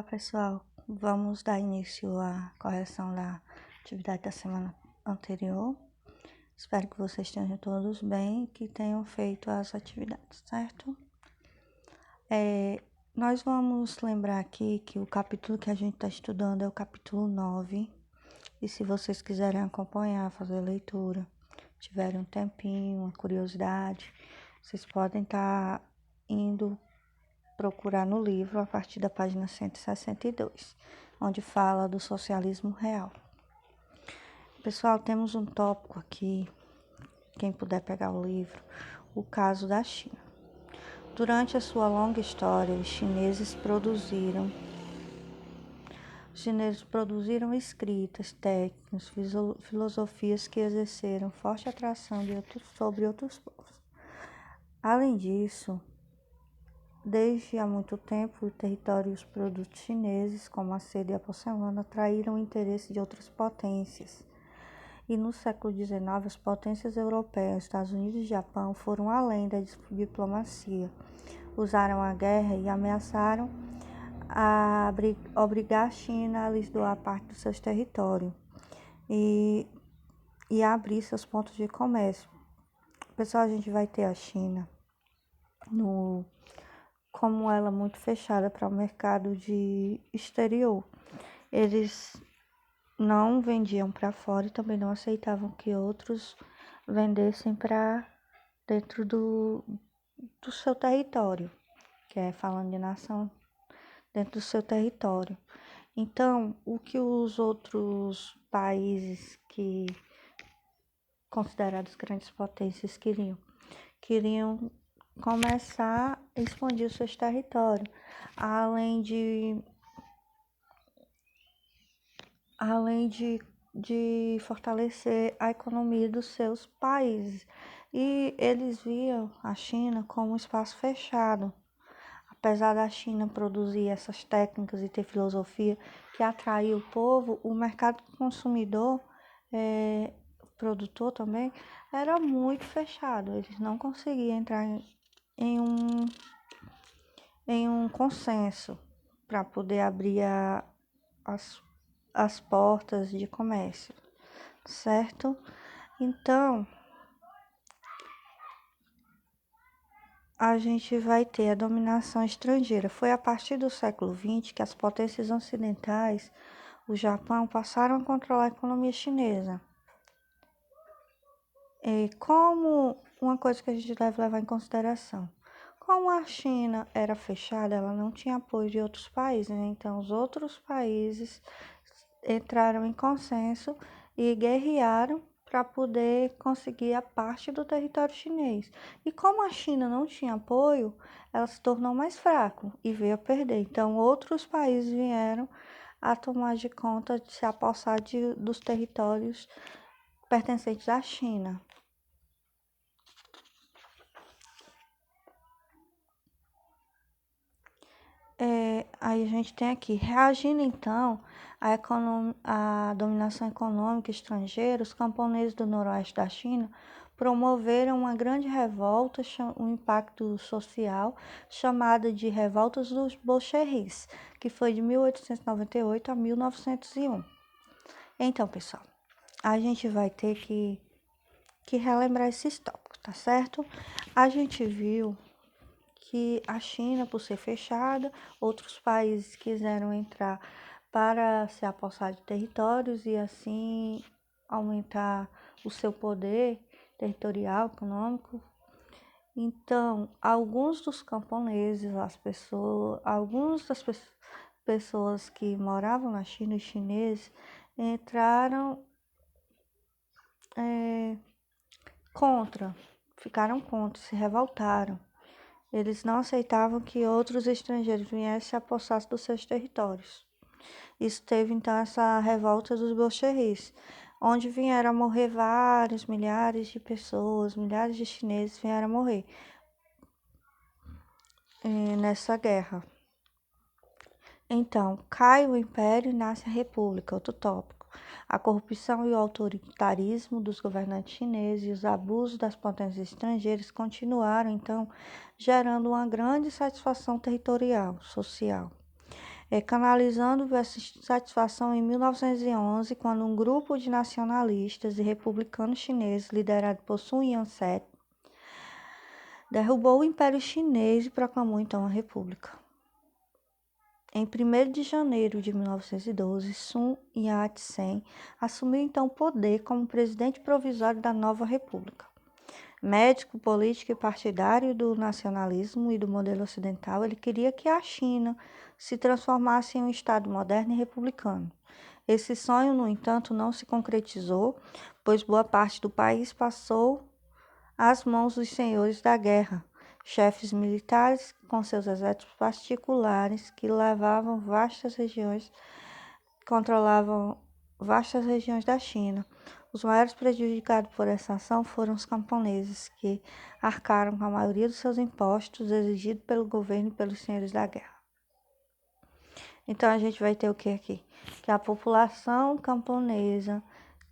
Olá, pessoal. Vamos dar início à correção da atividade da semana anterior. Espero que vocês estejam todos bem e que tenham feito as atividades, certo? Nós vamos lembrar aqui que o capítulo que a gente está estudando é o capítulo 9. E se vocês quiserem acompanhar, fazer a leitura, tiverem um tempinho, uma curiosidade, vocês podem estar indo procurar no livro a partir da página 162, onde fala do socialismo real. Pessoal, temos um tópico aqui, quem puder pegar o livro, o caso da China. Durante a sua longa história, os chineses produziram escritas, técnicas, filosofias que exerceram forte atração sobre outros povos. Além disso, desde há muito tempo, o território e os produtos chineses, como a seda e a porcelana, atraíram o interesse de outras potências. E no século XIX, as potências europeias, Estados Unidos e Japão, foram além da diplomacia. Usaram a guerra e ameaçaram obrigar a China a lhes doar parte dos seus territórios e abrir seus pontos de comércio. Pessoal, a gente vai ter a China como ela é muito fechada para o mercado de exterior. Eles não vendiam para fora e também não aceitavam que outros vendessem para dentro do seu território, que é falando de nação, dentro do seu território. Então, o que os outros países que considerados grandes potências queriam começar a expandir os seus territórios, além de fortalecer a economia dos seus países. E eles viam a China como um espaço fechado. Apesar da China produzir essas técnicas e ter filosofia que atraiu o povo, o mercado consumidor, produtor também, era muito fechado. Eles não conseguiam entrar em um consenso para poder abrir as portas de comércio, certo? Então, a gente vai ter a dominação estrangeira. Foi a partir do século XX que as potências ocidentais, o Japão, passaram a controlar a economia chinesa. E como uma coisa que a gente deve levar em consideração, como a China era fechada, ela não tinha apoio de outros países, né? Então os outros países entraram em consenso e guerrearam para poder conseguir a parte do território chinês. E como a China não tinha apoio, ela se tornou mais fraca e veio a perder. Então outros países vieram a tomar de conta, de se apossar dos territórios pertencentes à China. Aí a gente tem aqui, reagindo então à dominação econômica estrangeira, os camponeses do noroeste da China promoveram uma grande revolta, um impacto social, chamada de Revoltas dos Bolcheviques, que foi de 1898 a 1901. Então, pessoal, a gente vai ter que relembrar esses tópicos, tá certo? A gente viu que a China, por ser fechada, outros países quiseram entrar para se apossar de territórios e assim aumentar o seu poder territorial, econômico. Então, alguns dos camponeses, algumas das pessoas que moravam na China, os chineses, entraram ficaram contra, se revoltaram. Eles não aceitavam que outros estrangeiros viessem se apossar dos seus territórios. Isso teve então essa revolta dos bolcheviques, onde vieram a morrer milhares de pessoas, milhares de chineses vieram a morrer nessa guerra. Então, cai o império e nasce a república, outro tópico. A corrupção e o autoritarismo dos governantes chineses e os abusos das potências estrangeiras continuaram, então, gerando uma grande satisfação territorial, social. canalizando essa satisfação em 1911, quando um grupo de nacionalistas e republicanos chineses, liderado por Sun Yat-sen, derrubou o Império Chinês e proclamou então a República. Em 1º de janeiro de 1912, Sun Yat-sen assumiu então o poder como presidente provisório da nova república. Médico, político e partidário do nacionalismo e do modelo ocidental, ele queria que a China se transformasse em um Estado moderno e republicano. Esse sonho, no entanto, não se concretizou, pois boa parte do país passou às mãos dos senhores da guerra, chefes militares com seus exércitos particulares que controlavam vastas regiões da China. Os maiores prejudicados por essa ação foram os camponeses, que arcaram com a maioria dos seus impostos exigidos pelo governo e pelos senhores da guerra. Então a gente vai ter o que aqui? Que a população camponesa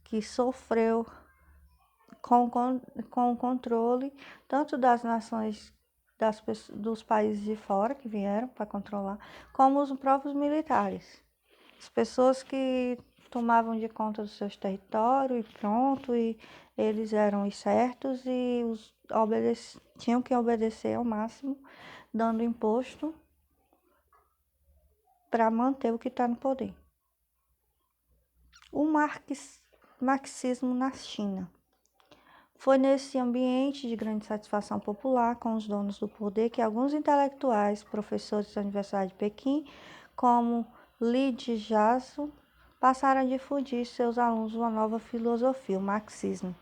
que sofreu com o controle tanto das nações dos países de fora que vieram para controlar, como os próprios militares. As pessoas que tomavam de conta dos seus territórios e pronto, e eles eram os certos e tinham que obedecer ao máximo, dando imposto para manter o que está no poder. O marxismo na China. Foi nesse ambiente de grande satisfação popular com os donos do poder que alguns intelectuais, professores da Universidade de Pequim, como Li Jiazu, passaram a difundir seus alunos uma nova filosofia, o marxismo.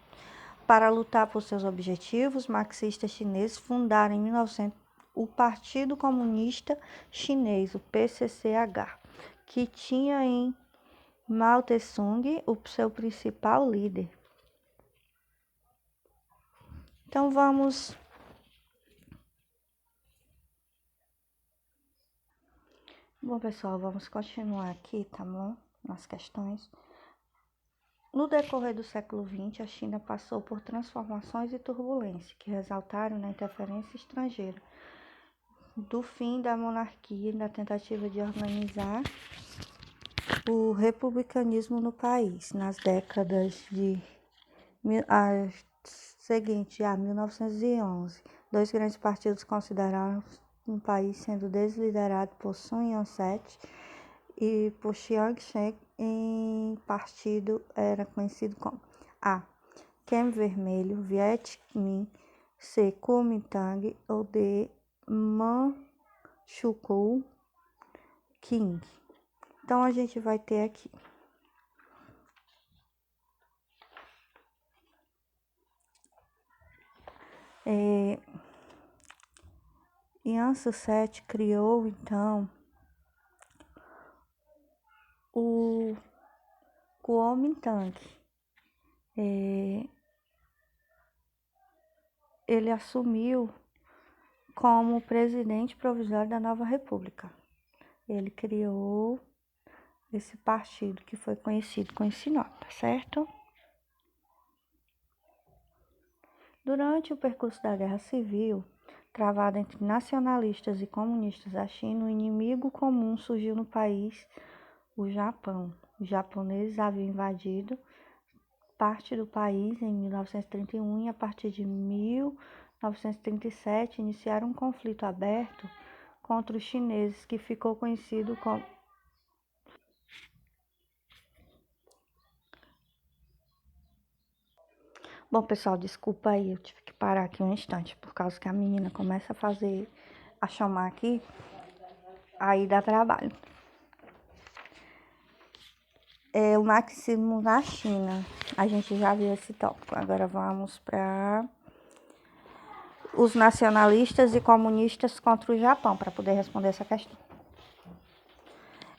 Para lutar por seus objetivos, marxistas chineses fundaram em 1900 o Partido Comunista Chinês, o PCCH, que tinha em Mao Tse-tung o seu principal líder. Então vamos Bom, pessoal, vamos continuar aqui, tá bom? Nas questões. No decorrer do século XX, a China passou por transformações e turbulências que resultaram na interferência estrangeira, do fim da monarquia e da tentativa de organizar o republicanismo no país. Nas décadas de seguinte a 1911, dois grandes partidos consideraram um país sendo desliderado por Sun Yat-sen e por Chiang Kai-shek. Em partido era conhecido como A. Khmer Vermelho, Viet Minh, C. Kuomintang ou D. Manchukuo King. Então a gente vai ter aqui Yang Suset criou então o Kuomintang. Ele assumiu como presidente provisório da nova república. Ele criou esse partido que foi conhecido com esse nome, tá certo? Durante o percurso da Guerra Civil, travada entre nacionalistas e comunistas da China, um inimigo comum surgiu no país, o Japão. Os japoneses haviam invadido parte do país em 1931 e a partir de 1937 iniciaram um conflito aberto contra os chineses que ficou conhecido como Bom, pessoal, desculpa aí, eu tive que parar aqui um instante, por causa que a menina começa a chamar aqui, aí dá trabalho. O marxismo na China, a gente já viu esse tópico, agora vamos para os nacionalistas e comunistas contra o Japão, para poder responder essa questão.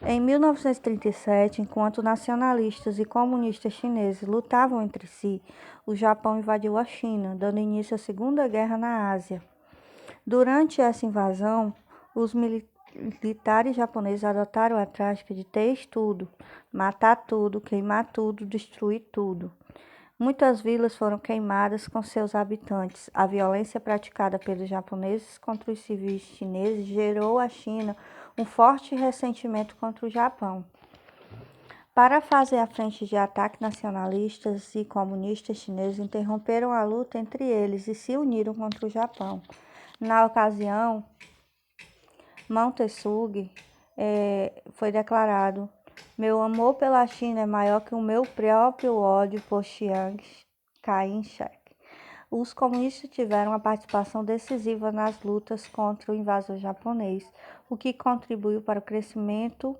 Em 1937, enquanto nacionalistas e comunistas chineses lutavam entre si, o Japão invadiu a China, dando início à Segunda Guerra na Ásia. Durante essa invasão, os militares japoneses adotaram a tática de ter tudo, matar tudo, queimar tudo, destruir tudo. Muitas vilas foram queimadas com seus habitantes. A violência praticada pelos japoneses contra os civis chineses gerou à China um forte ressentimento contra o Japão. Para fazer a frente de ataque, nacionalistas e comunistas chineses interromperam a luta entre eles e se uniram contra o Japão. Na ocasião, Mao Tse-tung foi declarado: "Meu amor pela China é maior que o meu próprio ódio por Chiang Kai-shek." Os comunistas tiveram uma participação decisiva nas lutas contra o invasor japonês, o que contribuiu para o crescimento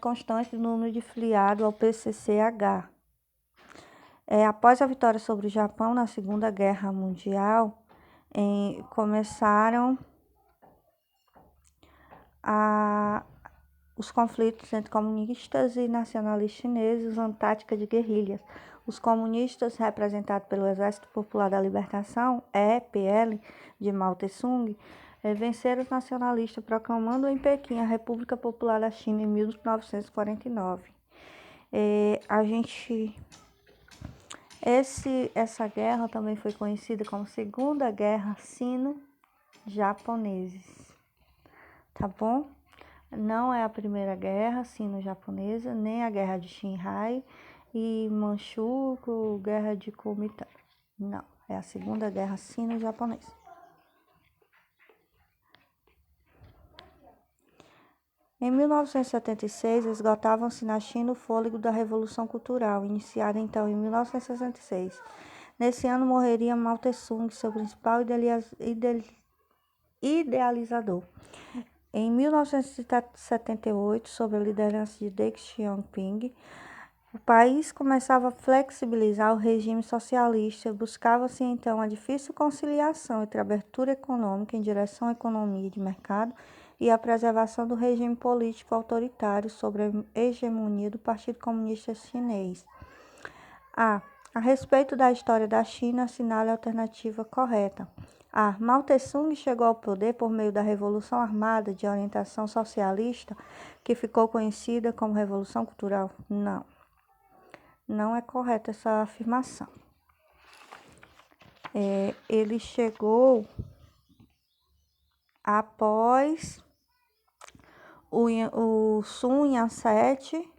constante do número de filiados ao PCCH. Após a vitória sobre o Japão na Segunda Guerra Mundial, começaram os conflitos entre comunistas e nacionalistas chineses usando tática de guerrilhas. Os comunistas, representados pelo Exército Popular da Libertação, EPL, de Mao Tse-tung, venceram os nacionalistas, proclamando em Pequim a República Popular da China em 1949. Essa guerra também foi conhecida como Segunda Guerra Sino-Japoneses, tá bom? Não é a Primeira Guerra Sino-Japonesa, nem a Guerra de Xinhai e Manchukuo, Guerra de Kuomintang. Não, é a Segunda Guerra Sino-Japonesa. Em 1976, esgotava-se na China o fôlego da Revolução Cultural, iniciada então em 1966. Nesse ano morreria Mao Tse-tung, seu principal idealizador. Em 1978, sob a liderança de Deng Xiaoping, o país começava a flexibilizar o regime socialista. Buscava-se então a difícil conciliação entre a abertura econômica em direção à economia de mercado e a preservação do regime político autoritário sobre a hegemonia do Partido Comunista Chinês. A respeito da história da China, assinale a alternativa correta. Mao Tse-tung chegou ao poder por meio da Revolução Armada de orientação socialista, que ficou conhecida como Revolução Cultural. Não é correta essa afirmação. Ele chegou após o Sun Yat-sen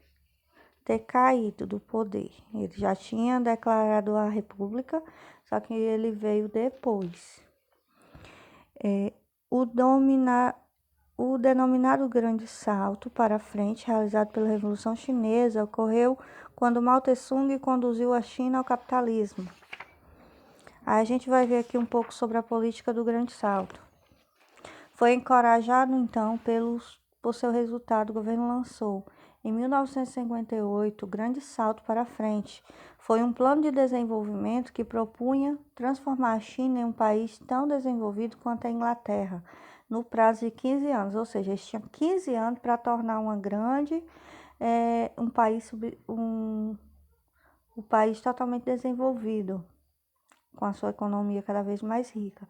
ter caído do poder. Ele já tinha declarado a república, só que ele veio depois. O denominado Grande Salto para frente, realizado pela Revolução Chinesa, ocorreu quando Mao Tse-tung conduziu a China ao capitalismo. Aí a gente vai ver aqui um pouco sobre a política do Grande Salto. Foi encorajado, então, por seu resultado, o governo lançou, em 1958, o Grande Salto para frente. Foi um plano de desenvolvimento que propunha transformar a China em um país tão desenvolvido quanto a Inglaterra, no prazo de 15 anos. Ou seja, eles tinham 15 anos para tornar um país totalmente desenvolvido, com a sua economia cada vez mais rica.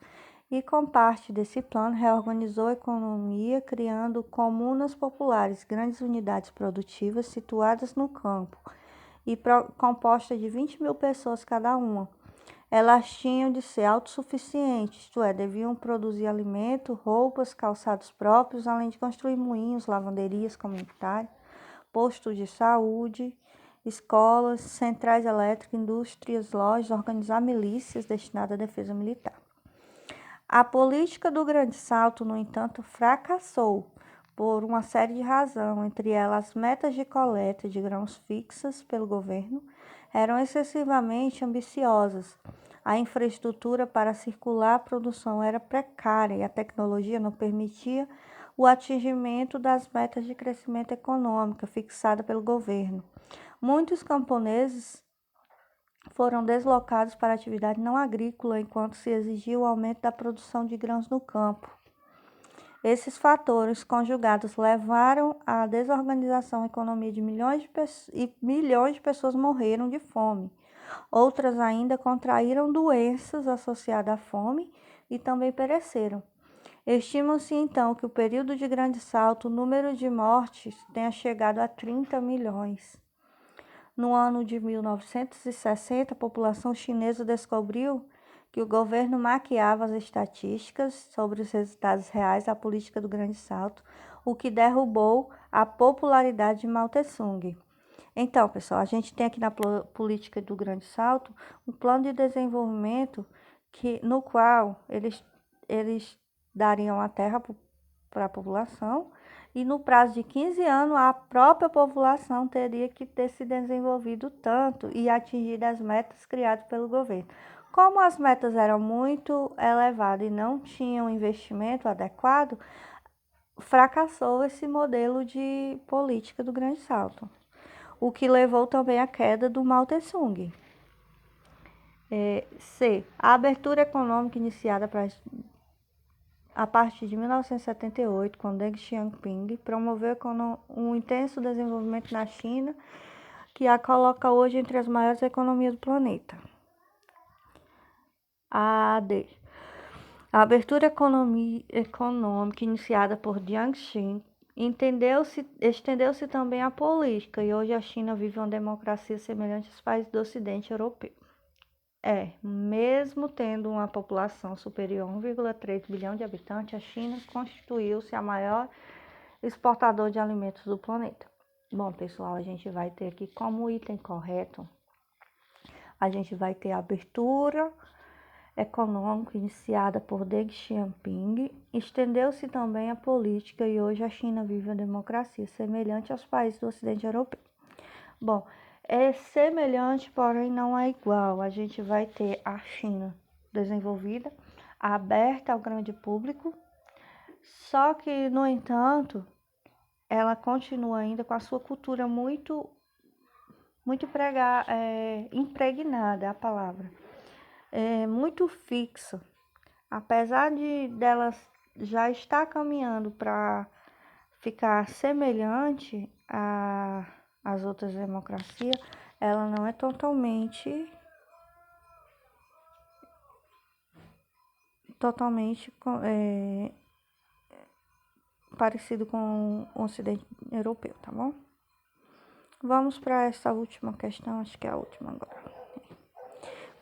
E com parte desse plano, reorganizou a economia, criando comunas populares, grandes unidades produtivas situadas no campo e compostas de 20 mil pessoas cada uma. Elas tinham de ser autossuficientes, isto é, deviam produzir alimento, roupas, calçados próprios, além de construir moinhos, lavanderias comunitárias, postos de saúde, escolas, centrais elétricas, indústrias, lojas, organizar milícias destinadas à defesa militar. A política do Grande Salto, no entanto, fracassou por uma série de razões, entre elas as metas de coleta de grãos fixas pelo governo eram excessivamente ambiciosas, a infraestrutura para circular a produção era precária e a tecnologia não permitia o atingimento das metas de crescimento econômico fixadas pelo governo. Muitos camponeses foram deslocados para atividade não agrícola enquanto se exigia o aumento da produção de grãos no campo. Esses fatores conjugados levaram à desorganização da economia de milhões de pessoas morreram de fome. Outras ainda contraíram doenças associadas à fome e também pereceram. Estima-se então que o período de Grande Salto, o número de mortes tenha chegado a 30 milhões. No ano de 1960, a população chinesa descobriu que o governo maquiava as estatísticas sobre os resultados reais da política do Grande Salto, o que derrubou a popularidade de Mao Tse-tung. Então, pessoal, a gente tem aqui na política do Grande Salto um plano de desenvolvimento no qual eles dariam a terra para a população e no prazo de 15 anos a própria população teria que ter se desenvolvido tanto e atingido as metas criadas pelo governo. Como as metas eram muito elevadas e não tinham investimento adequado, fracassou esse modelo de política do Grande Salto, o que levou também à queda do Mao Tse-tung. C. A abertura econômica iniciada a partir de 1978, com Deng Xiaoping, promoveu um intenso desenvolvimento na China, que a coloca hoje entre as maiores economias do planeta. D. A abertura econômica iniciada por Jiang Zemin estendeu-se também à política, e hoje a China vive uma democracia semelhante aos países do Ocidente Europeu. Mesmo tendo uma população superior a 1,3 bilhão de habitantes, a China constituiu-se a maior exportador de alimentos do planeta. Bom, pessoal, a gente vai ter aqui como item correto, a gente vai ter a abertura econômica iniciada por Deng Xiaoping, estendeu-se também a política e hoje a China vive uma democracia semelhante aos países do Ocidente Europeu. Bom, é semelhante, porém não é igual. A gente vai ter a China desenvolvida, aberta ao grande público, só que, no entanto, ela continua ainda com a sua cultura muito impregnada, é a palavra, muito fixa. Apesar dela já estar caminhando para ficar semelhante às outras democracias, ela não é totalmente parecido com o Ocidente Europeu, tá bom? Vamos para essa última questão, acho que é a última agora.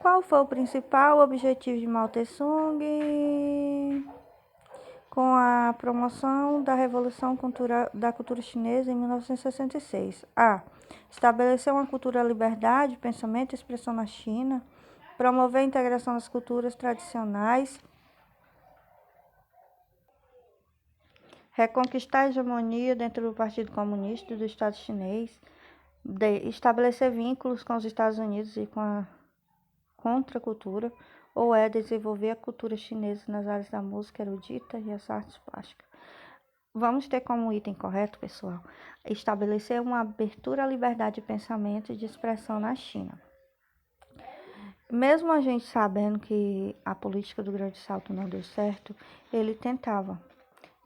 Qual foi o principal objetivo de Mao Tse-tung com a promoção da Revolução da Cultura Chinesa em 1966? A. Estabelecer uma cultura de liberdade, pensamento e expressão na China. Promover a integração das culturas tradicionais. Reconquistar a hegemonia dentro do Partido Comunista e do Estado Chinês. D. Estabelecer vínculos com os Estados Unidos e com a contracultura. Ou desenvolver a cultura chinesa nas áreas da música erudita e as artes plásticas. Vamos ter como item correto, pessoal, estabelecer uma abertura à liberdade de pensamento e de expressão na China. Mesmo a gente sabendo que a política do Grande Salto não deu certo, ele tentava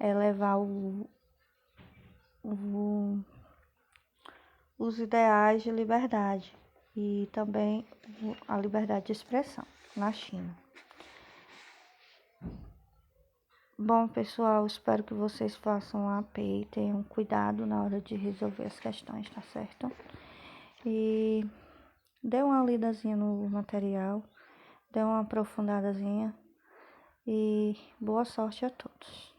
levar os ideais de liberdade e também a liberdade de expressão na China. Bom, pessoal, espero que vocês façam a AP e tenham cuidado na hora de resolver as questões, tá certo? E dê uma lidazinha no material, dê uma aprofundadazinha e boa sorte a todos.